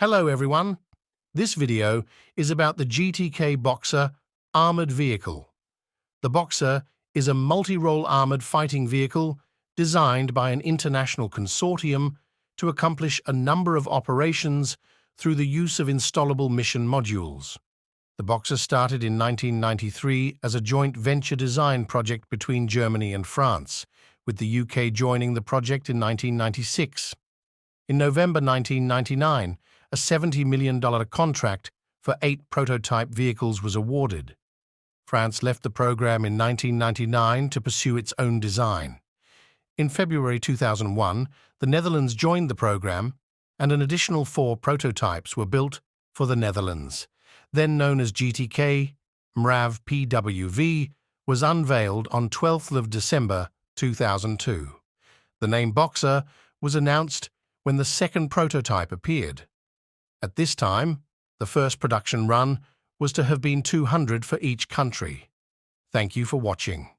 Hello everyone. This video is about the GTK Boxer armored vehicle. The Boxer is a multi-role armored fighting vehicle designed by an international consortium to accomplish a number of operations through the use of installable mission modules. The Boxer started in 1993 as a joint venture design project between Germany and France, with the UK joining the project in 1996. In November 1999, a $70 million contract for 8 prototype vehicles was awarded. France left the program in 1999 to pursue its own design. In February 2001, the Netherlands joined the program, and an additional 4 prototypes were built for the Netherlands. Then known as GTK, MRAV PWV, was unveiled on 12th of December 2002. The name Boxer was announced when the second prototype appeared. At this time, the first production run was to have been 200 for each country. Thank you for watching.